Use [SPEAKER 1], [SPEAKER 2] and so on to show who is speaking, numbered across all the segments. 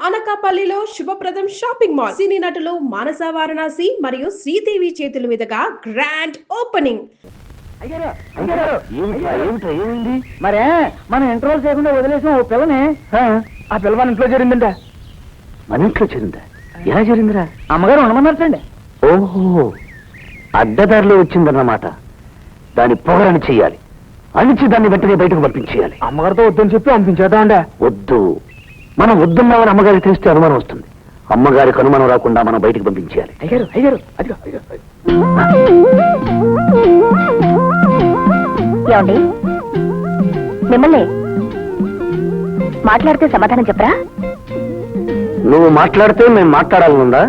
[SPEAKER 1] అనకాపల్లిలో శుభప్రదం shopping mall. సినీ నటులు మానస వారణాసి మరియు శ్రీదేవి చేతుల మీదుగా గ్రాండ్ ఓపెనింగ్.
[SPEAKER 2] మరే మనం ఇంటర్వల్ చేయకుండా వదిలేసాం ఓ పిల్లని. ఆ పిల్ల మన ఇంట్లో జరిగిందంట.
[SPEAKER 3] మన ఇంట్లో చేరిందా? ఎలా జరిగిందిరా?
[SPEAKER 2] అమ్మగారు ఉండమన్నారటండి.
[SPEAKER 3] ఓహో, అడ్డదారిలో వచ్చిందన్నమాట. దాని పొగరని చెయ్యాలి, అణిచి దాన్ని వెంటనే బయటకు పంపించేయాలి.
[SPEAKER 2] అమ్మగారితో వద్దని చెప్పి పంపించేద్దామండి.
[SPEAKER 3] వద్దు, మనం వద్దున్నామని అమ్మగారికి తెలిస్తే అనుమానం వస్తుంది. అమ్మగారికి అనుమానం రాకుండా మనం బయటకు పంపించేయాలి.
[SPEAKER 2] అయ్యారు అయ్యారు అదిగో
[SPEAKER 4] ఏమండి, మిమ్మల్ని మాట్లాడితే సమాధానం చెప్పరా?
[SPEAKER 3] నువ్వు మాట్లాడితే మేము మాట్లాడాలనుందా?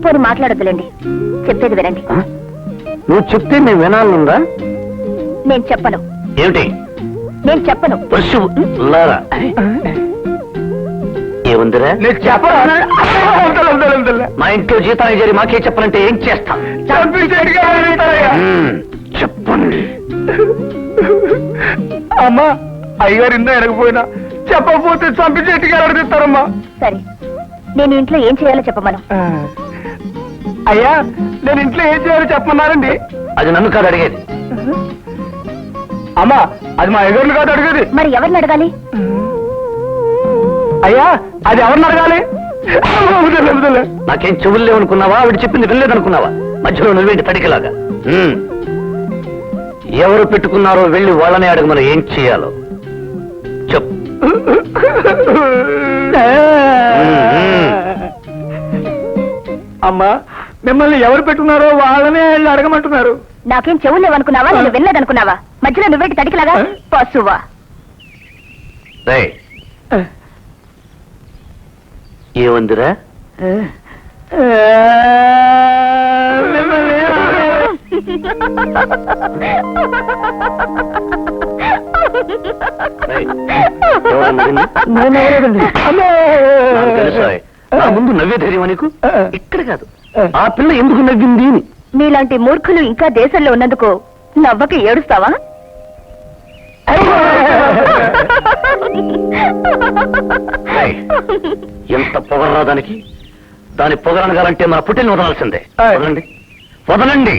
[SPEAKER 4] పోనీ మాట్లాడొద్దులేండి, చెప్పేది వినండి.
[SPEAKER 3] నువ్వు చెప్తే మేము వినాలనుందా?
[SPEAKER 4] నేను చెప్పను.
[SPEAKER 3] ఏమిటి?
[SPEAKER 4] నేను చెప్పను.
[SPEAKER 3] లారా ఏముందిరా? మా ఇంట్లో జీతానికి చేరి మాకే చెప్పాలంటే ఏం చేస్తాం? చెప్పండి.
[SPEAKER 2] అమ్మా, అయ్యగారు ఇందా ఎరగపోయినా చెప్పకపోతే చంపి చెట్టుకి ఎరగదిస్తారమ్మా.
[SPEAKER 4] సరే, నేను ఇంట్లో ఏం చేయాలో చెప్పమను.
[SPEAKER 2] అయ్యా, నేను ఇంట్లో ఏం చేయాలో చెప్పమన్నారండి.
[SPEAKER 3] అది నన్ను కాదు అడిగేది.
[SPEAKER 2] అమ్మా, అది మా అయ్యగారిని కాదు అడిగేది.
[SPEAKER 4] మరి ఎవరిని అడగాలి?
[SPEAKER 2] అయ్యా, అది ఎవరిని అడగాలి?
[SPEAKER 3] నాకేం చెవులు లేవనుకున్నావా? ఆవిడ చెప్పింది వినలేదనుకున్నావా? మధ్యలో నువ్వేంటి తడికిలాగా? ఎవరు పెట్టుకున్నారో వెళ్ళి వాళ్ళనే అడగమని ఏం చేయాలో చెప్పు.
[SPEAKER 2] అమ్మా, మిమ్మల్ని ఎవరు పెట్టుకున్నారో వాళ్ళనే వెళ్ళి అడగమంటున్నారు.
[SPEAKER 4] నాకేం చెవులు లేవనుకున్నావా? నేను వినలేదనుకున్నావా? మధ్యలో నువ్వేంటి తడికిలాగా? పశువా?
[SPEAKER 3] ఏముందిరా? నా ముందు నవ్వే ధైర్యం నీకు? ఇక్కడ కాదు, ఆ పిల్ల ఎందుకు నవ్వింది అని.
[SPEAKER 4] మీలాంటి మూర్ఖులు ఇంకా దేశంలో ఉన్నందుకు నవ్వకి ఏడుస్తావా?
[SPEAKER 3] ఎంత పొగరా దానికి! దాని పొగరనగాలంటే మన పుట్టిని వదలాల్సిందే. వదలండి, వదలండి.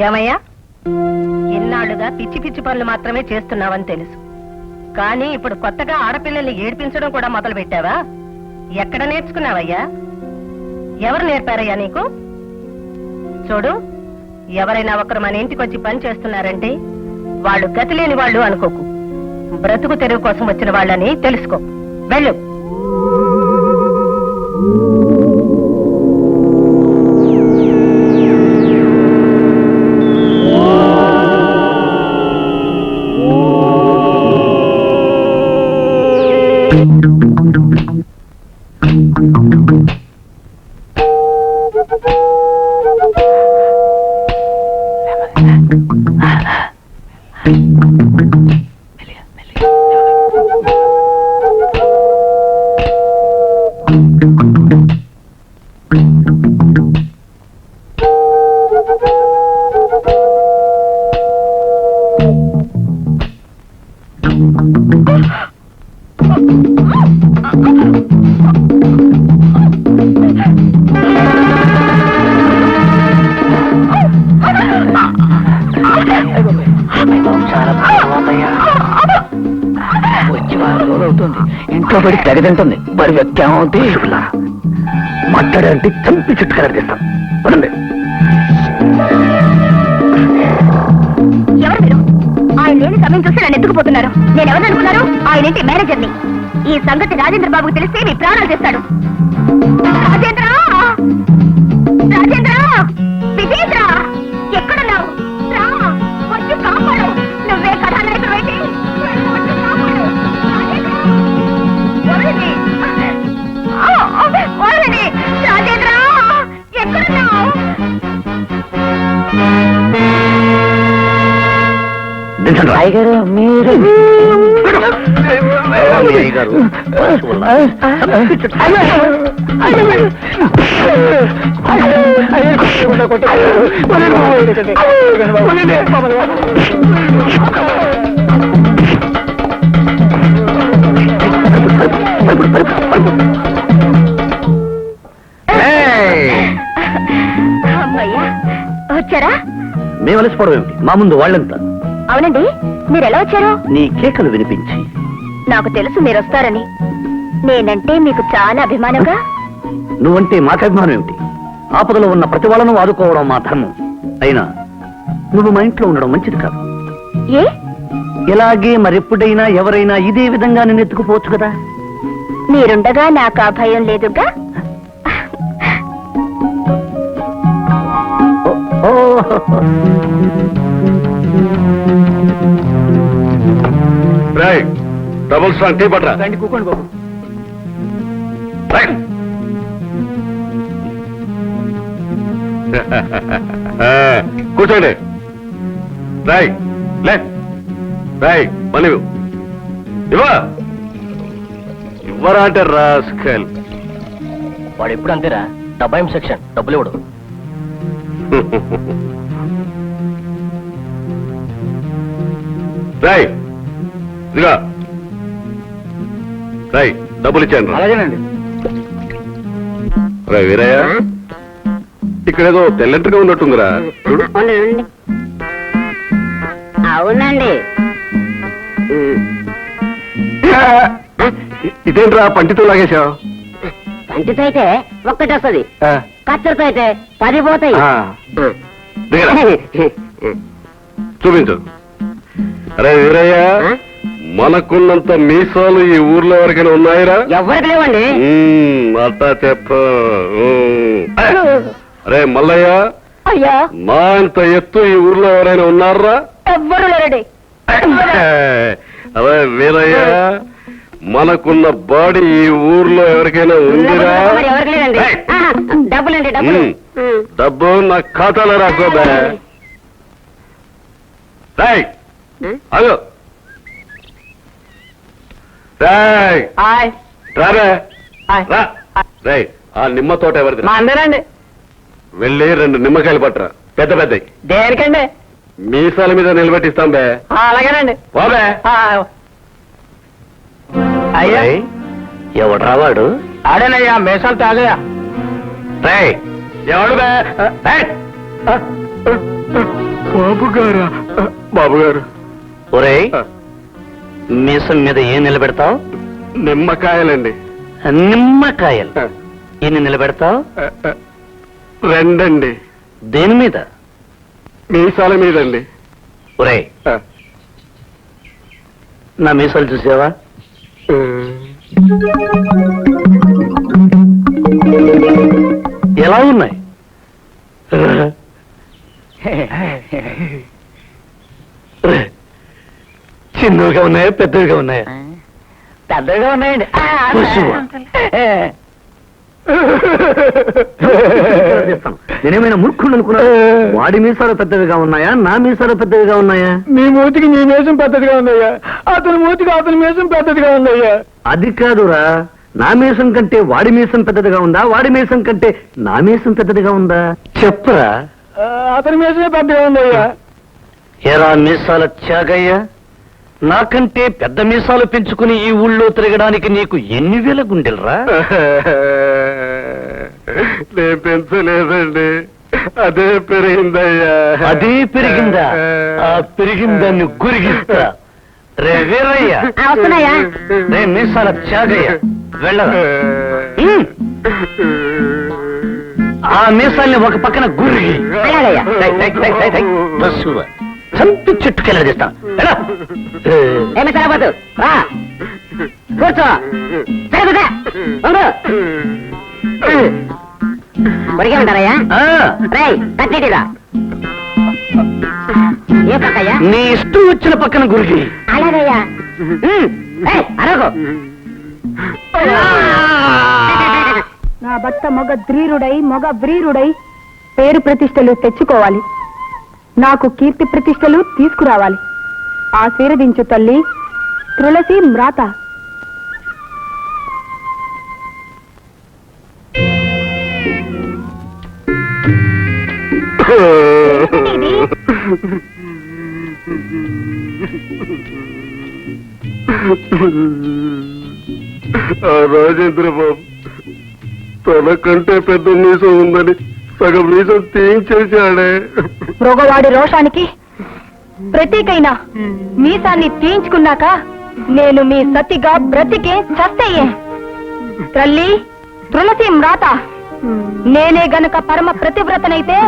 [SPEAKER 5] ఏమయ్యా, ఎన్నాళ్ళుగా పిచ్చి పిచ్చి పనులు మాత్రమే చేస్తున్నావని తెలుసు, కానీ ఇప్పుడు కొత్తగా ఆడపిల్లల్ని ఏడిపించడం కూడా మొదలు పెట్టావా? ఎక్కడ నేర్చుకున్నావయ్యా? ఎవరు నేర్పారయ్యా నీకు? చూడు, ఎవరైనా ఒకరు మన ఇంటికి వచ్చి పని చేస్తున్నారంటే వాళ్ళు గతి లేని వాళ్ళు అనుకోకు. బ్రతుకు తెరువు కోసం వచ్చిన వాళ్ళని తెలుసుకో. వెళ్ళు.
[SPEAKER 3] వచ్చి 4 రోజులు అవుతుంది. ఇంట్లో పడి తెగదంటుంది. మరి వ్యక్తి మాట్లాడాలంటే చంపి చుట్టుకర చేస్తాం. పదండి.
[SPEAKER 4] ఎవరు మీరు? ఆయన లేని సమయం చూసి నన్ను ఎత్తుకుపోతున్నారు. నేను ఎవరు అనుకున్నారు? ఆయన ఇంటి మేనేజర్ని. ఈ సంగతి రాజేంద్ర బాబుకి తెలిస్తే మీ ప్రాణాలు చేస్తాడు. రాజేంద్ర, రాజేంద్ర, విజేంద్ర, ఎక్కడున్నావు? రా, వచ్చి కాపాడు. నువ్వే కథానాయకుడు అయితే వచ్చి కాపాడు. రాజేంద్ర, వదలండి. వదలండి. రాజేంద్ర, ఎక్కడున్నావు?
[SPEAKER 2] అయ్యగారు మీరు
[SPEAKER 4] అమ్మయ్యా, వచ్చారా?
[SPEAKER 3] మేము అలసిపోవడం ఏమిటి, మా ముందు వాళ్ళంతా
[SPEAKER 4] అవునండి, మీరు ఎలా వచ్చారు?
[SPEAKER 3] నీ కేకలు వినిపించి.
[SPEAKER 4] నాకు తెలుసు మీరు వస్తారని. నేనంటే మీకు చాలా అభిమానంగా.
[SPEAKER 3] నువ్వంటే మాకు అభిమానం ఏమిటి? ఆపదలో ఉన్న ప్రతి వాళ్ళను ఆదుకోవడం మా ధర్మం. అయినా నువ్వు మా ఇంట్లో ఉండడం మంచిది కాదు.
[SPEAKER 4] ఏ?
[SPEAKER 3] ఇలాగే మరెప్పుడైనా ఎవరైనా ఇదే విధంగా నిన్ను ఎత్తుకుపోవచ్చు కదా.
[SPEAKER 4] మీరుండగా నాకు ఆ భయం లేదుగా.
[SPEAKER 3] డబుల్ స్ట్రాంగ్ టీ పట్రా.
[SPEAKER 2] రండి, కూకోండి బాబు.
[SPEAKER 3] కూర్చోండి. రాయ్ లే, రాయ్ మళ్ళీ ఇవ్వరా అంటే రాస్కల్.
[SPEAKER 2] వాడు ఎప్పుడు అంతేరా, 70 సెక్షన్ డబ్బులు ఇవ్వడు.
[SPEAKER 3] రాయ్ ఇదిగా, రాయ్ డబ్బులు ఇచ్చాను.
[SPEAKER 2] అలాగేనండి.
[SPEAKER 3] రాయ్ వీరయ్య, ఇక్కడేదో తెల్లంటగా ఉన్నట్టుందిరా. చూడు.
[SPEAKER 5] అవునండి.
[SPEAKER 3] ఇదేంట్రా పంటితో లాగేశావు?
[SPEAKER 5] పంటితో అయితే ఒక్కటి వస్తుంది, కత్తెరతో అయితే 10 పోతాయి.
[SPEAKER 3] చూపించు. అరే వీరయ్య, మనకున్నంత మీసాలు ఈ ఊర్లో ఎవరికైనా ఉన్నాయిరా?
[SPEAKER 5] ఎవరికి లేవండి.
[SPEAKER 3] అట్టా చెప్ప. అరే మల్లయ్య,
[SPEAKER 4] అయ్యా,
[SPEAKER 3] నా ఇంత ఎత్తు ఈ ఊర్లో ఎవరైనా ఉన్నారా?
[SPEAKER 4] ఎవ్వరు లేరండి.
[SPEAKER 3] అదే వీరయ్య, మనకున్న బాడీ ఈ ఊర్లో ఎవరికైనా ఉందిరా?
[SPEAKER 5] మరి ఎవరికి లేదండి. డబ్బులండి, డబ్బులు.
[SPEAKER 3] డబ్బు నా ఖాతాలో రాసుకోబే. రాయ్ అదో, రాయ్ రారా, రా. రాయ్, ఆ నిమ్మ తోట ఎవరిది?
[SPEAKER 2] మా అందరండి.
[SPEAKER 3] వెళ్ళి 2 నిమ్మకాయలు పట్టరా, పెద్ద పెద్దవి.
[SPEAKER 2] దేనికండి?
[SPEAKER 3] మీసాల మీద నిలబెట్టిస్తాం బే.
[SPEAKER 2] అలాగేనండి.
[SPEAKER 3] బాబే.
[SPEAKER 2] అయ్యా,
[SPEAKER 3] ఎవడు రావాడు?
[SPEAKER 2] ఆడేనయ్యా, మేషాలు తాగయా.
[SPEAKER 3] రాయ్ ఎవడు బే? బాబు గారు, బాబు గారు. ఒరేయ్, మీసం మీద ఏం నిలబెడతావు? నిమ్మకాయలండి. నిమ్మకాయలు ఎన్ని నిలబెడతావు? 2 అండి. దేని మీద? మీసాల మీదండి. ఒరేయ్, నా మీసాలు చూసావా? ఎలా ఉన్నాయి? చిన్నగా ఉన్నాయా, పెద్దగా ఉన్నాయా?
[SPEAKER 2] పెద్దగా ఉన్నాయండి.
[SPEAKER 3] నేనేమైనా మూర్ఖుడు అనుకున్నా? వాడి మీసాలు పెద్దవిగా ఉన్నాయా, నా మీసాలు పెద్దవిగా ఉన్నాయా?
[SPEAKER 2] మీ మూతికి నీ మీసం పెద్దదిగా ఉందయ్యా, అతని మూతికి అతని మీసం పెద్దదిగా ఉందయ్యా.
[SPEAKER 3] అది కాదురా, నా మీసం కంటే వాడి మీసం పెద్దదిగా ఉందా, వాడి మీసం కంటే నా మీసం పెద్దదిగా ఉందా? చెప్పరా.
[SPEAKER 2] అతని మీసమే పెద్దగా ఉందయ్యా.
[SPEAKER 3] ఎరా మీసాల త్యాగయ్యా, నాకంటే పెద్ద మీసాలు పెంచుకుని ఈ ఊళ్ళో తిరగడానికి నీకు ఎన్ని వేల గుండెలరా? నేను పెంచలేదండి, అదే పెరిగిందయ్యా. అదే పెరిగిందా? ఆ పెరిగిందాన్ని గురిగిస్తా. రే వీరయ్య,
[SPEAKER 4] వస్తున్నాయా?
[SPEAKER 3] రే మీసాల త్యాగయ్య, వెళ్ళరా. ఆ మీసాల్ని ఒక పక్కన గురిగి. చంపి చెట్టుకెళ్ళదిస్తాను.
[SPEAKER 2] ఏమి సరిపోతు కూర్చో కొరికేమంటారయ్యా రై కట్టేటిరా ఏ పక్కయ్యా
[SPEAKER 3] నీ ఇష్టం వచ్చిన పక్కన గురికి.
[SPEAKER 2] అలాగయ్యా అరగో
[SPEAKER 4] నా భర్త మగ ధ్రీరుడై మగ వ్రీరుడై పేరు ప్రతిష్టలు తెచ్చుకోవాలి, నాకు కీర్తి ప్రతిష్టలు తీసుకురావాలి. ఆశీర్వదించు తల్లి తులసి మ్రాత.
[SPEAKER 6] రాజేంద్ర బాబు తనకంటే పెద్ద మీసం ఉందని సగం మీసం తీయించేశాడే.
[SPEAKER 4] మృగవాడి రోషానికి ప్రతీకైన మీసాన్ని తీయించుకున్నాక నేను మీ సతిగా బ్రతికే చస్తయ్యే. తల్లి తులసి మ్రాత, నేనే గనక పరమ ప్రతివ్రతనైతే,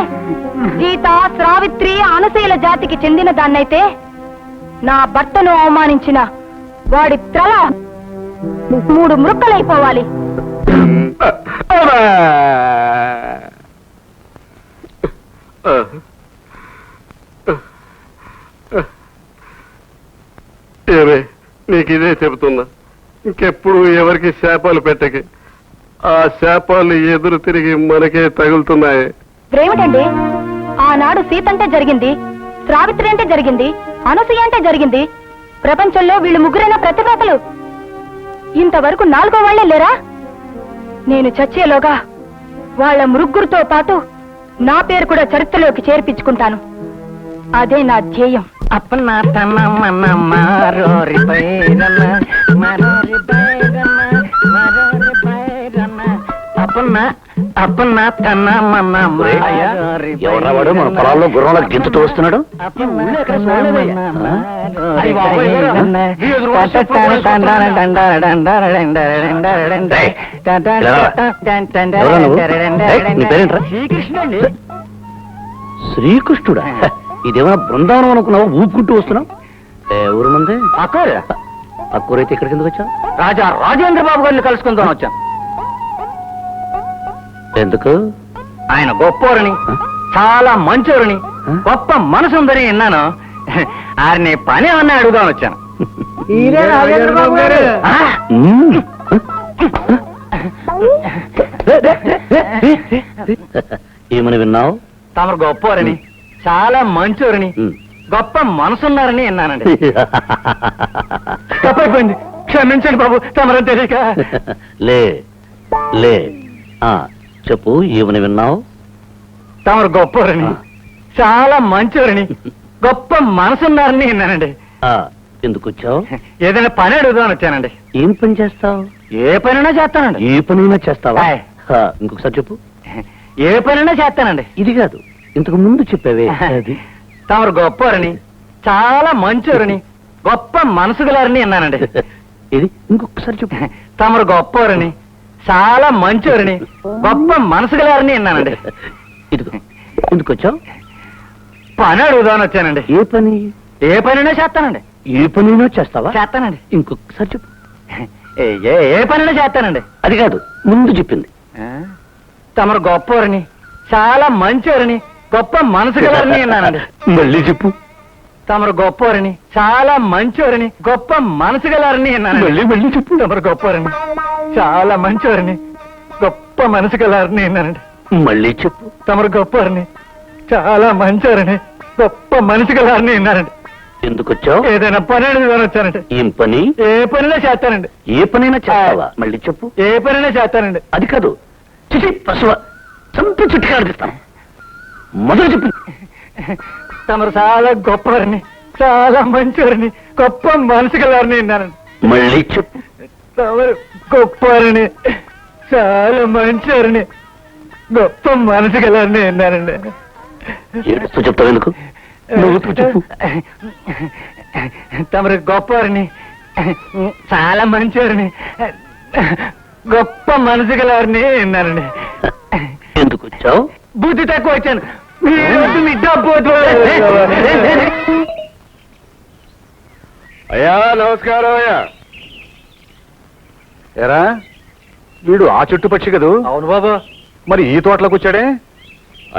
[SPEAKER 4] సీత సావిత్రి అనశీల జాతికి చెందిన దాన్నైతే, నా భర్తను అవమానించిన వాడి త్రల 3 మృక్కలైపోవాలి.
[SPEAKER 6] ఏమే నీకు ఇదే చెబుతున్నా, ఇంకెప్పుడు ఎవరికి శాపాలు పెట్టకే. ఆ శాపాలు ఎదురు తిరిగి మనకే తగులుతున్నాయి.
[SPEAKER 4] ఏమిటండి, ఆనాడు సీత అంటే జరిగింది, సావిత్రి అంటే జరిగింది, అనసూయ అంటే జరిగింది. ప్రపంచంలో వీళ్ళు ముగ్గురైన ప్రతిభాతలు, ఇంతవరకు 4వ వాళ్లే లేరా? నేను చచ్చేలోగా వాళ్ళ ముగ్గురితో పాటు నా పేరు కూడా చరిత్రలోకి చేర్పించుకుంటాను. అదే నా ధ్యేయం.
[SPEAKER 2] అప్పన్న తన మన మారోరి బైరన్న మారోరి బైరన్న మారోరి బైరన్న అప్పన్న తన మన మారోరి
[SPEAKER 3] ఎవరా వాడు మన పొలాల్లో గుర్రంలో గింతుతూ వస్తున్నాడు? శ్రీకృష్ణుడా? ఇదేమన్నా బృందావనం అనుకున్నావు, ఊపుకుంటూ వస్తున్నావు? ఊరు మంది అక్కూరైతే ఇక్కడికి ఎందుకు వచ్చా?
[SPEAKER 2] రాజేంద్ర బాబు గారిని కలుసుకుందాం వచ్చాను.
[SPEAKER 3] ఎందుకు?
[SPEAKER 2] ఆయన గొప్పవారని, చాలా మంచోరని, గొప్ప మనసు ఉందని విన్నాను. ఆయన్ని పని ఏమన్నా అడుగుదామని వచ్చాను.
[SPEAKER 3] ఏమని విన్నావు?
[SPEAKER 2] తమరు గొప్పవారని, చాలా మంచోరని, గొప్ప మనసున్నారని విన్నానండి. తప్పైపోయింది, క్షమించండి బాబు, తమరని తెలియక.
[SPEAKER 3] లే లే చెప్పు, ఏమని విన్నావు?
[SPEAKER 2] తమరు గొప్పవారని, చాలా మంచోరని, గొప్ప మనసున్నారని విన్నానండి.
[SPEAKER 3] ఎందుకు వచ్చావు?
[SPEAKER 2] ఏదైనా పని అడుగుదామని వచ్చానండి.
[SPEAKER 3] ఏం పని చేస్తావు?
[SPEAKER 2] ఏ పనైనా చేస్తానండి.
[SPEAKER 3] ఏ పనైనా చేస్తావా? ఇంకొకసారి చెప్పు.
[SPEAKER 2] ఏ పనైనా చేస్తానండి.
[SPEAKER 3] ఇది కాదు, ఇంతకు ముందు చెప్పావే అది.
[SPEAKER 2] తమరు గొప్పవారని, చాలా మంచోరని, గొప్ప మనసు గలారని అన్నానండి.
[SPEAKER 3] ఇది ఇంకొకసారి చెప్పు.
[SPEAKER 2] తమరు గొప్పవారని, చాలా మంచోరని, గొప్ప మనసు గలారని అన్నానండి.
[SPEAKER 3] ఇదిగో, ఎందుకు వచ్చావు?
[SPEAKER 2] పని అడుగుదామని వచ్చానండి.
[SPEAKER 3] ఏ పని?
[SPEAKER 2] ఏ పనైనా చేస్తానండి.
[SPEAKER 3] ఏ పనైనా చేస్తావా?
[SPEAKER 2] చేస్తానండి.
[SPEAKER 3] ఇంకొకసారి చెప్పు.
[SPEAKER 2] ఏ పనైనా చేస్తానండి.
[SPEAKER 3] అది కాదు, ముందు చెప్పింది.
[SPEAKER 2] తమరు గొప్పవారని, చాలా మంచోరని, గొప్ప మనసు గలారని అన్నానండి.
[SPEAKER 3] మళ్ళీ చెప్పు.
[SPEAKER 2] తమరు గొప్పవారని, చాలా మంచోరని, గొప్ప మనసు గలారని అన్నానండి.
[SPEAKER 3] మళ్ళీ చెప్పు.
[SPEAKER 2] తమరు గొప్పవారని, చాలా మంచోరని, గొప్ప మనసు గలారని అన్నానండి.
[SPEAKER 3] మళ్ళీ చెప్పు.
[SPEAKER 2] తమరు గొప్పవారని, చాలా మంచోరని, గొప్ప మనసు గలారని అన్నారండి.
[SPEAKER 3] ఎందుకు వచ్చావు?
[SPEAKER 2] ఏదైనా పని అడుగుదామని వచ్చానండి.
[SPEAKER 3] ఏం పని?
[SPEAKER 2] ఏ పనిలో చేస్తానండి.
[SPEAKER 3] ఏ పనైనా చేస్తావా? మళ్ళీ చెప్పు.
[SPEAKER 2] ఏ పనిలో చేస్తానండి.
[SPEAKER 3] అది కాదు, చిచి పశువ చంపి చుట్టుకాడిస్తాను. మొదలు చెప్పు.
[SPEAKER 2] తమరు చాలా గొప్పవారని, చాలా మంచోరని, గొప్ప మనసు గలారని అన్నారండి.
[SPEAKER 3] మళ్ళీ చెప్పు.
[SPEAKER 2] తమరు గొప్పవారని, చాలా మంచోరని, గొప్ప మనసు గలారని అన్నారండి.
[SPEAKER 3] ఏడుస్తూ చెప్తావు ఎందుకు? నవ్వుతూ చెప్పు.
[SPEAKER 2] తమరు గొప్పవారని, చాలా మంచోరని, గొప్ప మనసు గలారని అన్నారండి.
[SPEAKER 3] ఎందుకు వచ్చావు?
[SPEAKER 2] బుద్ధి తక్కువ వచ్చాను. మీ డబ్బు
[SPEAKER 6] అయ్యా నమస్కారం అయ్యా.
[SPEAKER 7] ఎరా వీడు ఆ చెట్టు పక్షి కదూ? అవును బాబా. మరి ఈ తోటలోకి వచ్చాడే?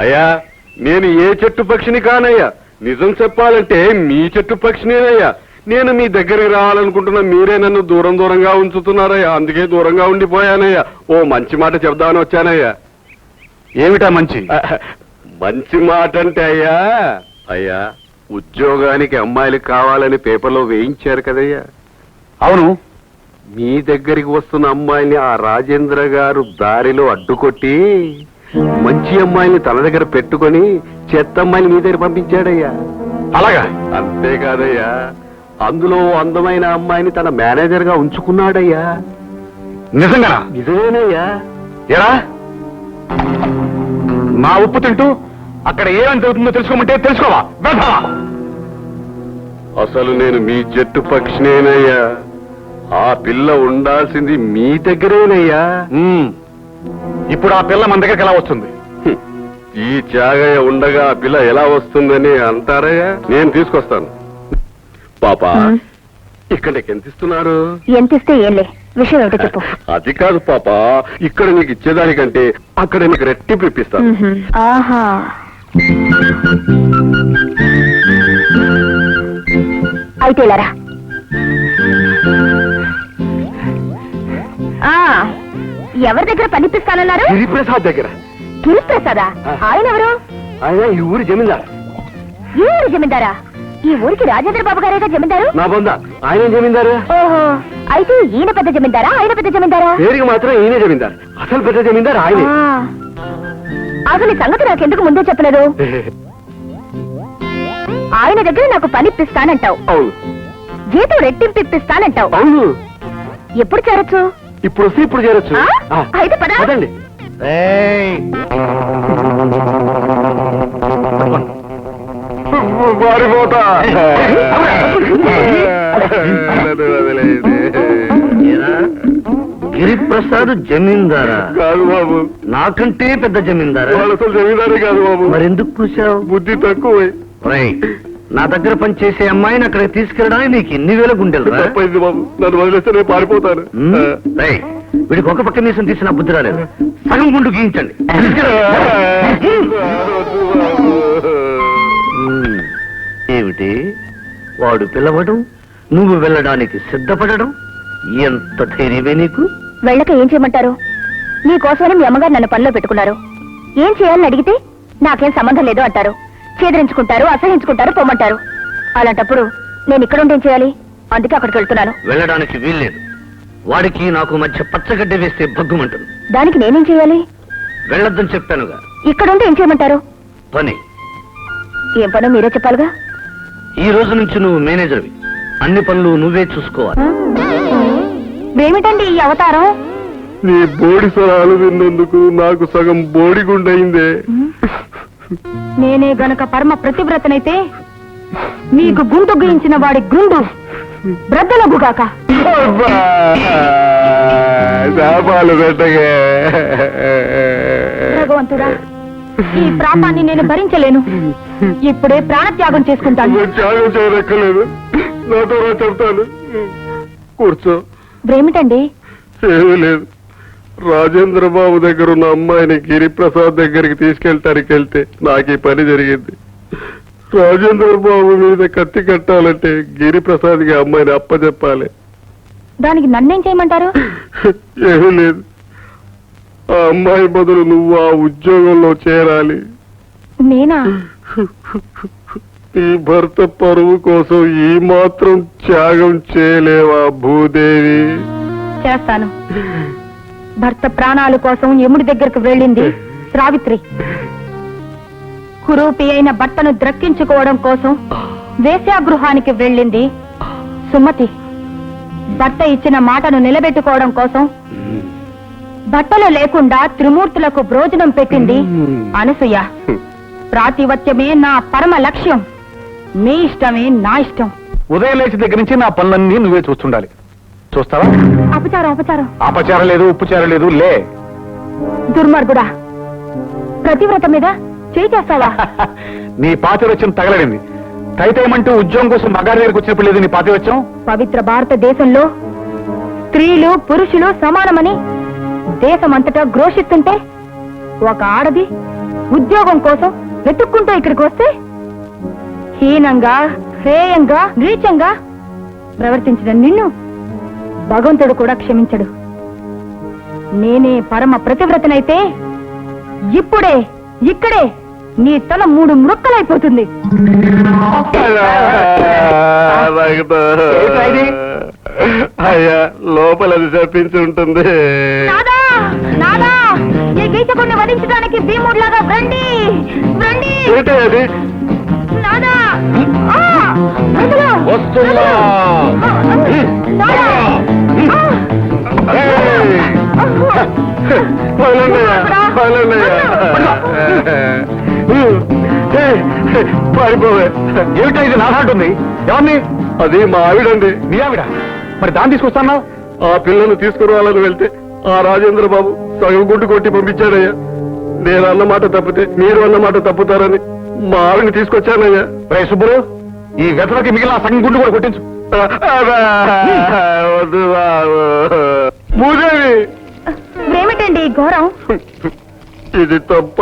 [SPEAKER 6] అయ్యా నేను ఏ చెట్టు పక్షిని కానయ్యా, నిజం చెప్పాలంటే మీ చెట్టు పక్షినేనయ్యా. నేను మీ దగ్గరికి రావాలనుకుంటున్నా, మీరే నన్ను దూరంగా ఉంచుతున్నారయ్యా, అందుకే దూరంగా ఉండిపోయానయ్యా. ఓ మంచి మాట చెప్దామని వచ్చానయ్యా.
[SPEAKER 7] ఏమిటా మంచి?
[SPEAKER 6] మంచి మాట అంటే అయ్యా ఉద్యోగానికి అమ్మాయిలు కావాలని పేపర్లో వేయించారు కదయ్యా.
[SPEAKER 7] అవును.
[SPEAKER 6] మీ దగ్గరికి వస్తున్న అమ్మాయిని ఆ రాజేంద్ర గారు దారిలో అడ్డుకొట్టి మంచి అమ్మాయిని తన దగ్గర పెట్టుకొని చెత్త అమ్మాయిని మీ దగ్గర పంపించాడయ్యా.
[SPEAKER 7] అలాగా?
[SPEAKER 6] అంతేకాదయ్యా, అందులో అందమైన అమ్మాయిని తన మేనేజర్ గా ఉంచుకున్నాడయ్యా.
[SPEAKER 7] నిజంగా?
[SPEAKER 6] నిజమేనయ్యా.
[SPEAKER 7] ఎరా నా ఉప్పు తింటూ అక్కడ ఏమని జరుగుతుందో తెలుసుకోమంటే తెలుసుకోవా? వెళ్తావా?
[SPEAKER 6] అసలు నేను మీ జట్టు పక్షినేనయ్యా. ఆ పిల్ల ఉండాల్సింది మీ దగ్గరేనయ్యా.
[SPEAKER 7] ఇప్పుడు ఆ పిల్ల మన దగ్గరికి ఎలా వస్తుంది?
[SPEAKER 6] ఈ త్యాగయ్య ఉండగా ఆ పిల్ల ఎలా వస్తుందని అంటారయ్యా. నేను తీసుకొస్తాను. పాపా ఇక్కడ నీకు ఎంత ఇస్తున్నారు?
[SPEAKER 4] ఎంత ఇస్తే ఏంలే, విషయం ఏమిటో చెప్పు.
[SPEAKER 6] అది కాదు పాప, ఇక్కడ నీకు ఇచ్చేదానికంటే అక్కడ నీకు రెట్టింపు ఇప్పిస్తాను.
[SPEAKER 4] ఆహా, అయితే ఇలారా. ఎవరి దగ్గర పనిపిస్తానన్నారు?
[SPEAKER 6] గిరిప్రసాద్ దగ్గర.
[SPEAKER 4] గిరిప్రసాదా? ఆయన ఎవరు?
[SPEAKER 6] ఆయన ఈ ఊరి జమీందారు.
[SPEAKER 4] ఈ ఊరి జమీందారా? ఈ ఊరికి రాజేంద్ర బాబు గారేగా జమీందారు.
[SPEAKER 6] నా బొంద ఆయన జమీందారు.
[SPEAKER 4] ఓహో, అయితే ఈయన పెద్ద జమీందారా, ఆయన పెద్ద జమీందారా?
[SPEAKER 6] పేరుకి మాత్రం ఈయన జమీందారు, అసలు పెద్ద జమీందారు ఆయనే.
[SPEAKER 4] అసలు ఈ సంగతి నాకెందుకు ముందే చెప్పలేదు? ఆయన దగ్గర నాకు పనిప్పిస్తానంటావు,
[SPEAKER 6] అవును
[SPEAKER 4] జీతం రెట్టింపు ఇప్పిస్తానంటావు.
[SPEAKER 6] అవును.
[SPEAKER 4] ఎప్పుడు చేరొచ్చు?
[SPEAKER 6] ఇప్పుడు వస్తే ఇప్పుడు చేరొచ్చు.
[SPEAKER 4] అయితే పద.
[SPEAKER 6] పదండి. మారిపోతా.
[SPEAKER 3] గిరిప్రసాద్ జమీందారా?
[SPEAKER 6] కాదు బాబు,
[SPEAKER 3] నాకంటే పెద్ద జమీందారా?
[SPEAKER 6] వాళ్ళు అసలు జమీందారే కాదు బాబు.
[SPEAKER 3] మరెందుకు కూర్చావు?
[SPEAKER 6] బుద్ధి తక్కువ.
[SPEAKER 3] నా దగ్గర పనిచేసే అమ్మాయిని అక్కడికి తీసుకెళ్ళడానికి నీకు ఎన్ని వేల గుండెలు?
[SPEAKER 6] తప్పైంది బాబు, నన్ను వదిలేస్తే నేను పారిపోతాను.
[SPEAKER 3] వీడికి ఒక పక్క మీసం తీసిన బుద్ధి రాలేదు. సగం గుండు గీయించండి. ఏమిటి వాడు పిలవడం, నువ్వు వెళ్ళడానికి సిద్ధపడడం? ఎంత ధైర్యమే నీకు?
[SPEAKER 4] వెళ్ళక ఏం చేయమంటారు? నీకోసమని మీ అమ్మగారు నన్ను పనిలో పెట్టుకున్నారు. ఏం చేయాలని అడిగితే నాకేం సంబంధం లేదు అంటారు. చేదరించుకుంటారు, అసహించుకుంటారు, పొమ్మంటారు. అలాంటప్పుడు నేను ఇక్కడ ఉండి ఏం చేయాలి? అందుకే అక్కడికి వెళ్తున్నాను.
[SPEAKER 3] వెళ్ళడానికి వీల్లేదు. వాడికి నాకు మధ్య పచ్చగడ్డ వేస్తే భగ్గుమంటుంది.
[SPEAKER 4] దానికి నేనేం చేయాలి?
[SPEAKER 3] వెళ్ళొద్దని చెప్పానుగా.
[SPEAKER 4] ఇక్కడ ఉండి ఏం చేయమంటారు?
[SPEAKER 3] పని.
[SPEAKER 4] ఏం పనో మీరే చెప్పాలిగా.
[SPEAKER 3] ఈ రోజు నుంచి నువ్వు మేనేజర్వి. అన్ని పనులు నువ్వే చూసుకోవాలి.
[SPEAKER 4] ఏమిటండి ఈ అవతారం?
[SPEAKER 6] నీ బోడి స్వరాలు విన్నందుకు నాకు సగం బోడి గుండయిందే.
[SPEAKER 4] నేనే గనక పరమ ప్రతివ్రతనైతే మీకు గుండు గీయించిన వాడి గుండు బ్రద్దలగుగాక.
[SPEAKER 6] శాపాలు పెట్టగే.
[SPEAKER 4] భగవంతుడా, ఈ ప్రాపాన్ని నేను భరించలేను. ఇప్పుడే ప్రాణత్యాగం చేసుకుంటాను.
[SPEAKER 6] త్యాగం చేయనక్కర్లేదు, నాతో చెప్తాను. కూర్చో.
[SPEAKER 4] ఏమిటండి?
[SPEAKER 6] ఏమీ లేదు, రాజేంద్ర బాబు దగ్గర ఉన్న అమ్మాయిని గిరిప్రసాద్ దగ్గరికి తీసుకెళ్ళటానికి వెళ్తే నాకు ఈ పని జరిగింది. రాజేంద్ర బాబు మీద కత్తి కట్టాలంటే గిరిప్రసాద్కి అమ్మాయిని అప్పచెప్పాలి.
[SPEAKER 4] దానికి నన్నేం చేయమంటారు?
[SPEAKER 6] ఏమీ లేదు, ఆ అమ్మాయి బదులు నువ్వు ఆ ఉద్యోగంలో చేరాలి.
[SPEAKER 4] నేనా?
[SPEAKER 6] ఈ భర్త పరువు కోసం ఈ మాత్రం త్యాగం చేయలేవా భూదేవి?
[SPEAKER 4] చేస్తాను. భర్త ప్రాణాల కోసం యముడి దగ్గరకు వెళ్ళింది సావిత్రి. కురూపి అయిన భర్తను ద్రక్కించుకోవడం కోసం వేశ్యాగృహానికి వెళ్ళింది సుమతి. భర్త ఇచ్చిన మాటను నిలబెట్టుకోవడం కోసం బట్టలు లేకుండా త్రిమూర్తులకు భోజనం పెట్టింది అనసూయ. ప్రాతివత్యమే నా పరమ లక్ష్యం. మీ ఇష్టమే నా ఇష్టం.
[SPEAKER 7] ఉదయం లేచి దగ్గర నుంచి నా పనులన్నీ నువ్వే చూస్తుండాలి. చూస్తావా?
[SPEAKER 4] అపచారం అపచారం.
[SPEAKER 7] అపచారం లేదు, ఉప్పుచారం లేదు. లే.
[SPEAKER 4] దుర్మార్గుడా, ప్రతివ్రత మీద చేయి చేస్తావా?
[SPEAKER 7] నీ పాతిరత్యం తగలడింది. తైతేయమంటూ ఉద్యోగం కోసం మగారి దగ్గరికి వచ్చినప్పుడు లేదు నీ పాతి వచ్చాం.
[SPEAKER 4] పవిత్ర భారతదేశంలో స్త్రీలు పురుషులు సమానమని దేశమంతటా ఘోషిస్తుంటే ఒక ఆడది ఉద్యోగం కోసం వెతుక్కుంటూ ఇక్కడికి వస్తే హీనంగా హేయంగా నీచంగా ప్రవర్తించిన నిన్ను భగవంతుడు కూడా క్షమించడు. నేనే పరమ ప్రతివ్రతనైతే ఇప్పుడే ఇక్కడే నీ తల 3 ముక్కలైపోతుంది.
[SPEAKER 6] అయ్యా లోపల అది చెప్పించి ఉంటుంది.
[SPEAKER 4] నాదా నాదా ఈ గీతకుడిని వధించడానికి భీముడిలాగా రండి రండి.
[SPEAKER 6] ఏంటి అది?
[SPEAKER 4] నాదా ఆ! వదలు!
[SPEAKER 6] వస్తున్నా.
[SPEAKER 4] నాదా! ఆ!
[SPEAKER 6] పారిపోవే.
[SPEAKER 7] ఏమిటా ఇది నాలాంటుంది? ఎవరిని?
[SPEAKER 6] అది మా ఆవిడండి.
[SPEAKER 7] నీ ఆవిడ? మరి దాన్ని తీసుకొస్తానా?
[SPEAKER 6] ఆ పిల్లను తీసుకురావాలని వెళ్తే ఆ రాజేంద్ర బాబు సగం గుడ్డు కొట్టి పంపించాడయ్యా. నేను అన్నమాట తప్పితే మీరు అన్నమాట తప్పుతారని మా ఆవిడని తీసుకొచ్చానయ్యా.
[SPEAKER 7] రే సుబ్బులు, ఈ వెతలకి మిగిలిన సగం గుండు కూడా కొట్టించు.
[SPEAKER 6] వద్దు బాబు. భూదేవి,
[SPEAKER 4] ఏమిటండి ఈ ఘోరం?
[SPEAKER 6] ఇది తప్ప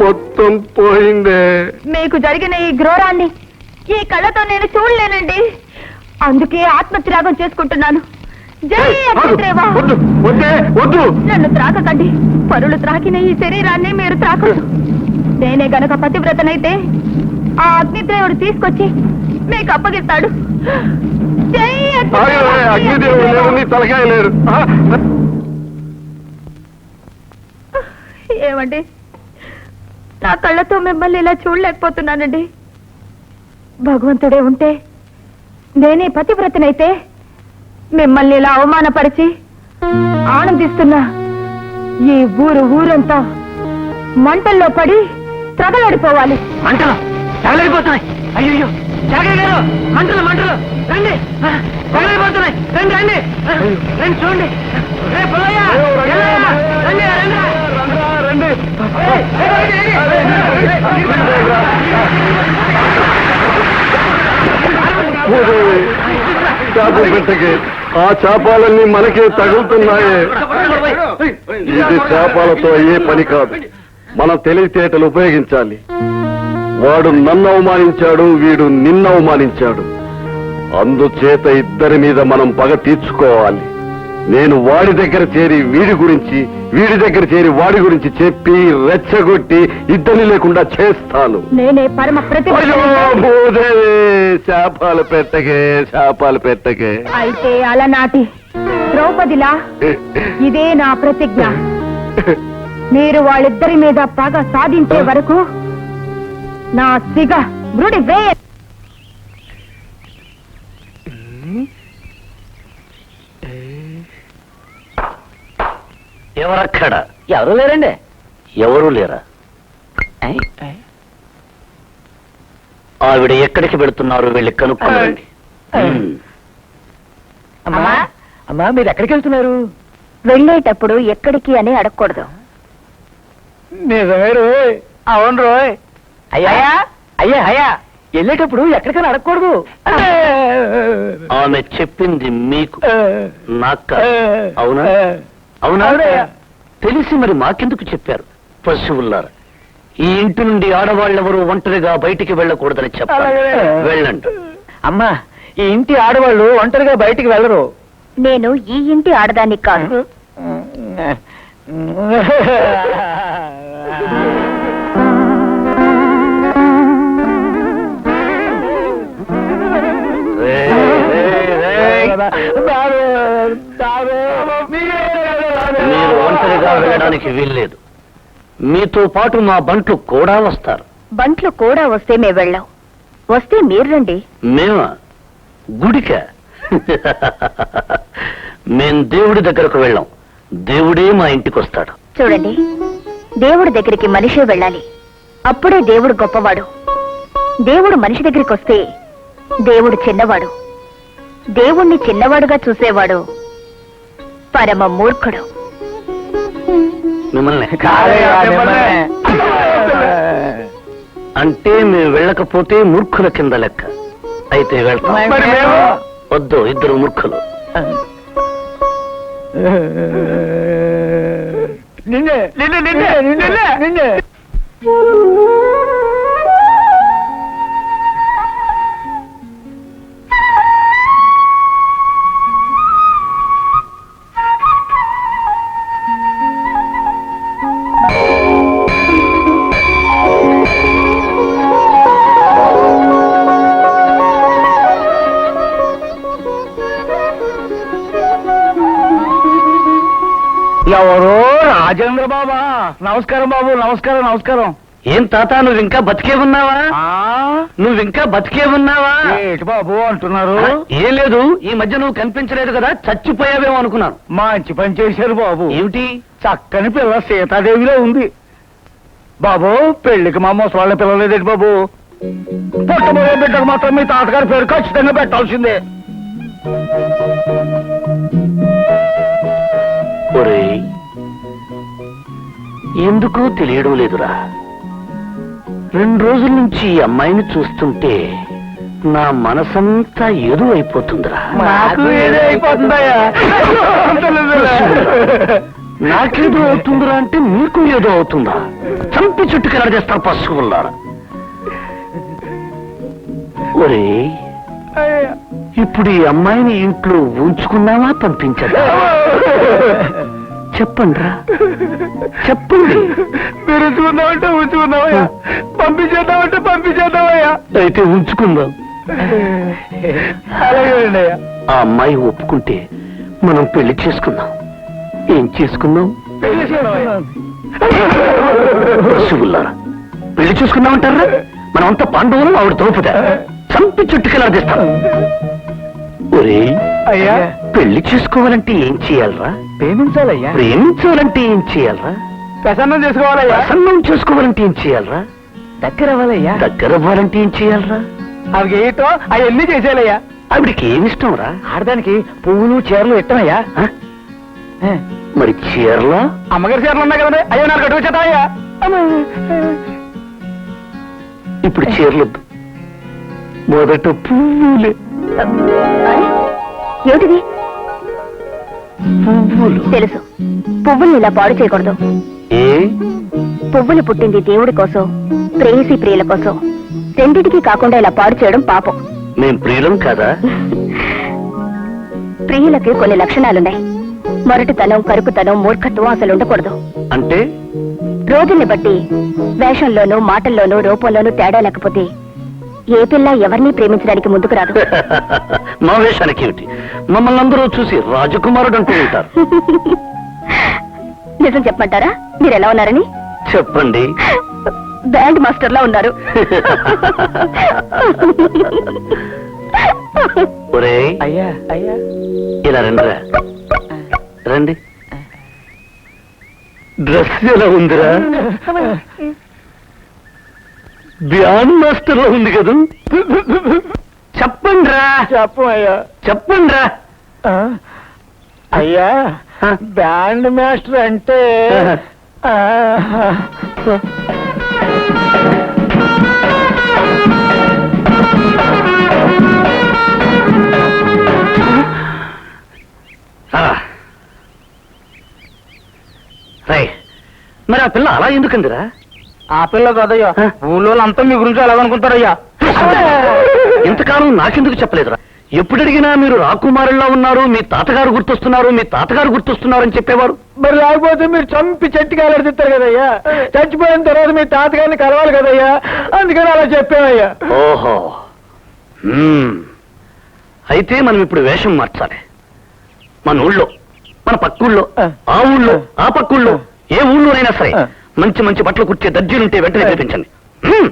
[SPEAKER 6] మొత్తం పోయిందే.
[SPEAKER 4] మీకు జరిగిన ఈ ఘోరాన్ని ఈ కళ్ళతో నేను చూడలేనండి. అందుకే ఆత్మత్యాగం చేసుకుంటున్నాను. జై అగ్నిదేవా!
[SPEAKER 6] వద్దు వద్దే వద్దు.
[SPEAKER 4] నన్ను త్రాకకండి. పరులు త్రాకిన ఈ శరీరాన్ని మీరు త్రాకదు. నేనే గనక పతివ్రతనైతే ఆ అగ్నిదేవుడు తీసుకొచ్చి మీకు అప్పగిస్తాడు. జై
[SPEAKER 6] అగ్నిదేవుడు లేరు, నీ తలకాయ లేరు.
[SPEAKER 4] ఏమండి, నా కళ్ళతో మిమ్మల్ని ఇలా చూడలేకపోతున్నానండి. భగవంతుడే ఉంటే నేనే పతివ్రతనైతే మిమ్మల్ని ఇలా అవమానపరిచి ఆనందిస్తున్నా ఈ ఊరంతా మంటల్లో పడి తగలడిపోవాలి.
[SPEAKER 2] మంటలు తగలడిపోతున్నాయి. అయ్యో జాగయ్య గారు, మంటలు మంటలు రండి, తగలడిపోతున్నాయి. రండి రండి రండి, చూడండి. రే పుల్లయ్య, ఎల్లయ్య, రండి రండి
[SPEAKER 6] రండి. చేపలు పెట్టకే, ఆ చేపాలన్నీ మనకే తగులుతున్నాయే. ఇది చేపాలతో అయ్యే పని కాదు. మన తెలివితేటలు ఉపయోగించాలి. వాడు నన్ను అవమానించాడు, వీడు నిన్ను అవమానించాడు. అందుచేత ఇద్దరి మీద మనం పగ తీర్చుకోవాలి. నేను వాడి దగ్గర చేరి వీడి గురించి, వీడి దగ్గర చేరి వాడి గురించి చెప్పి రెచ్చగొట్టి ఇద్దరిని లేకుండా చేస్తాను.
[SPEAKER 4] నేనే పరమ
[SPEAKER 6] భూదేవి, శాపాలు పెట్టకే, శాపాలు పెట్టకే.
[SPEAKER 4] అయితే అలనాటి ద్రౌపదిలా ఇదే నా ప్రతిజ్ఞ. మీరు వాళ్ళిద్దరి మీద పగ సాధించే వరకు నా సిగ మృడి వేయ.
[SPEAKER 3] ఎవరక్కడ?
[SPEAKER 2] ఎవరు లేరండి.
[SPEAKER 3] ఎవరు లేరా? ఆవిడ ఎక్కడికి వెళుతున్నారు? వెళ్ళి కనుక్కోండి.
[SPEAKER 2] అమ్మా అమ్మా, మీరు ఎక్కడికి వెళ్తున్నారు?
[SPEAKER 4] వెళ్ళేటప్పుడు ఎక్కడికి అని అడగకూడదు.
[SPEAKER 2] నిజమే రోయ్. అవును రోయ్. అయ్యా అయ్యా అయ్యా, వెళ్ళేటప్పుడు ఎక్కడికైనా అడగకూడదు.
[SPEAKER 3] ఆమె చెప్పింది మీకు, నాకు. అవునా? అవునా? తెలిసి మరి మాకెందుకు చెప్పారు? పశువుల్లారా, ఈ ఇంటి నుండి ఆడవాళ్ళెవరూ ఒంటరిగా బయటికి వెళ్ళకూడదని చెప్పారు. వెళ్ళండి.
[SPEAKER 2] అమ్మా, ఈ ఇంటి ఆడవాళ్ళు ఒంటరిగా బయటికి వెళ్ళరు.
[SPEAKER 4] నేను ఈ ఇంటి ఆడదాన్ని కాదు.
[SPEAKER 3] మీరు ఒంటరిగా వెళ్ళడానికి వీల్లేదు. మీతో పాటు మా బంట్లు కూడా వస్తారు.
[SPEAKER 4] బంట్లు కూడా వస్తే మే వెళ్ళాం. వస్తే మీరు రండి.
[SPEAKER 3] మేమా? గుడిక? మేం దేవుడి దగ్గరకు వెళ్ళాం. దేవుడే మా ఇంటికి వస్తాడు.
[SPEAKER 4] చూడండి, దేవుడి దగ్గరికి మనిషే వెళ్ళాలి. అప్పుడే దేవుడు గొప్పవాడు. దేవుడు మనిషి దగ్గరికి వస్తే దేవుడు చిన్నవాడు. దేవుణ్ణి చిన్నవాడుగా చూసేవాడు పరమ మూర్ఖుడు.
[SPEAKER 3] మిమ్మల్ని అంటే మేము వెళ్ళకపోతే మూర్ఖుల కింద లెక్క. అయితే వెళ్తాం.
[SPEAKER 2] మరి మేము?
[SPEAKER 3] వద్దు, ఇద్దరు మూర్ఖులు.
[SPEAKER 2] నిన్నే నిన్నే నిన్నే నిన్నే నిన్నే ఎవరో రాజేంద్ర బాబా. నమస్కారం బాబు, నమస్కారం నమస్కారం.
[SPEAKER 3] ఏం తాత, నువ్వు ఇంకా బతికే ఉన్నావా? నువ్వు ఇంకా బతికే ఉన్నావా?
[SPEAKER 2] ఏటి బాబు అంటున్నారు?
[SPEAKER 3] ఏం లేదు, ఈ మధ్య నువ్వు కనిపించలేదు కదా, చచ్చిపోయావేమో అనుకున్నాను.
[SPEAKER 2] మంచి పని చేశారు బాబు.
[SPEAKER 3] ఏమిటి?
[SPEAKER 2] చక్కని పిల్ల సీతాదేవిలో ఉంది బాబు. పెళ్లికి మా ముసలాళ్ళ పిల్లలేదేంటి బాబు? పుట్టబోయే బిడ్డకు మాత్రం మీ తాతగారి పేరు ఖచ్చితంగా పెట్టాల్సిందే.
[SPEAKER 3] ఒరేయ్, ఎందుకో తెలియడం లేదురా. 2 రోజుల నుంచి ఈ అమ్మాయిని చూస్తుంటే నా మనసంతా ఏదో అయిపోతుందిరా.
[SPEAKER 2] నాకు ఏదో అయిపోతుందయ్యా.
[SPEAKER 3] నాకేదో అవుతుందిరా అంటే నీకు ఏదో అవుతుందా? చంపి చుట్టుకెలా చేస్తారు పశువుల్లారా. ఒరే, ఇప్పుడు ఈ అమ్మాయిని ఇంట్లో ఉంచుకున్నావా పంపించదా? చెప్పండిరా, చెప్పండి.
[SPEAKER 2] మీరు ఉంచుకుందామంటే ఉంచుకుందామయ్యా, పంపించేద్దామంటే పంపించేద్దామయ్యా.
[SPEAKER 3] అయితే ఉంచుకుందాం.
[SPEAKER 2] అలాగే అయ్యా.
[SPEAKER 3] ఆ అమ్మాయి ఒప్పుకుంటే మనం పెళ్లి చేసుకుందాం. ఏం చేసుకుందాం? పశువుల్లారా, పెళ్లి చూసుకుందామంటారా? మనమంతా పాండవులు, ఆవిడ తోపుదా. చంపి చుట్టుకెలా తీస్తాం. ఒరే
[SPEAKER 2] అయ్యా,
[SPEAKER 3] పెళ్లి చేసుకోవాలంటే ఏం చేయాలరా?
[SPEAKER 2] ప్రేమించాలయ్యా.
[SPEAKER 3] ప్రేమించాలంటే ఏం చేయాలరా?
[SPEAKER 2] ప్రసన్నం చేసుకోవాలయ్యా.
[SPEAKER 3] ప్రసన్నం చేసుకోవాలంటే ఏం చేయాలరా?
[SPEAKER 2] దగ్గర అవ్వాలయ్యా.
[SPEAKER 3] దగ్గర అవ్వాలంటే ఏం చేయాలరా?
[SPEAKER 2] అవి ఏటో అవన్నీ చేసేయాలయ్యా.
[SPEAKER 3] ఆవిడికి ఏమిష్టం రా?
[SPEAKER 2] ఆడదానికి పువ్వులు చీరలు ఇట్టమయ్యా.
[SPEAKER 3] మరి చీరలా?
[SPEAKER 2] అమ్మగారి చీరలు ఉన్నాయి కదండి, అయ్యో నాకు అడుగు చేద్దామయ్యా.
[SPEAKER 3] ఇప్పుడు చీరలొద్దు, మొదట పువ్వులే.
[SPEAKER 4] ఏమిటిది?
[SPEAKER 3] పువ్వులు.
[SPEAKER 4] తెలుసు, పువ్వుల్ని ఇలా పాడు చేయకూడదు.
[SPEAKER 3] ఏ?
[SPEAKER 4] పువ్వులు పుట్టింది దేవుడి కోసం, ప్రేయసి ప్రియుల కోసం. రెండిటికి కాకుండా ఇలా పాడు చేయడం పాపం.
[SPEAKER 3] మేం ప్రియులం కదా?
[SPEAKER 4] ప్రియులకి కొన్ని లక్షణాలున్నాయి. మొరటితనం, కరుకుతనం, మూర్ఖత్వం అసలు ఉండకూడదు.
[SPEAKER 3] అంటే
[SPEAKER 4] రోజుల్ని బట్టి వేషంలోనూ, మాటల్లోనూ, రూపంలోనూ తేడా లేకపోతే ఏ పిల్ల ఎవరిని ప్రేమించడానికి ముందుకు రాదు.
[SPEAKER 3] మా వేషానికి ఏమిటి? మమ్మల్ని అందరూ చూసి రాజకుమారుడు అంటూ ఉంటారు.
[SPEAKER 4] నిజం చెప్పమంటారా? మీరు ఎలా ఉన్నారని?
[SPEAKER 3] చెప్పండి.
[SPEAKER 4] బ్యాండ్ మాస్టర్ లా ఉన్నారు.
[SPEAKER 3] ఒరే,
[SPEAKER 2] అయ్యా అయ్యా,
[SPEAKER 3] ఇలా రండిరా, రండి. డ్రెస్ ఎలా ఉందిరా? బ్యాండ్ మాస్టర్ లో ఉంది కదా? చెప్పండిరా,
[SPEAKER 2] చెప్పమయ్యా.
[SPEAKER 3] చెప్పండిరా.
[SPEAKER 2] అయ్యా, బ్యాండ్ మాస్టర్ అంటే
[SPEAKER 3] మరి ఆ పిల్ల అలా ఎందుకందిరా?
[SPEAKER 2] ఆ పిల్ల కదయ్యా, ఊళ్ళో అంతా మీ గురించి ఎలాగనుకుంటారయ్యా.
[SPEAKER 3] ఇంతకాలం నాకెందుకు చెప్పలేదురా? ఎప్పుడు అడిగినా మీరు రాకుమారుల్లా ఉన్నారు, మీ తాతగారు గుర్తొస్తున్నారు, మీ తాతగారు గుర్తొస్తున్నారు అని చెప్పేవారు.
[SPEAKER 2] మరి లేకపోతే మీరు చంపి చెట్టుకి ఎలాడిస్తారు కదయ్యా. చచ్చిపోయిన తర్వాత మీ తాతగారిని కలవాలి కదయ్యా, అందుకని అలా చెప్పావయ్యా.
[SPEAKER 3] ఓహో, అయితే మనం ఇప్పుడు వేషం మార్చాలి. మన ఊళ్ళో, మన పక్కూళ్ళో, ఆ ఊళ్ళో, ఆ పక్కూళ్ళో, ఏ ఊళ్ళోనైనా సరే మంచి మంచి బట్టలు కుర్చే దర్జీలుంటే వెంటనే చూపించండి.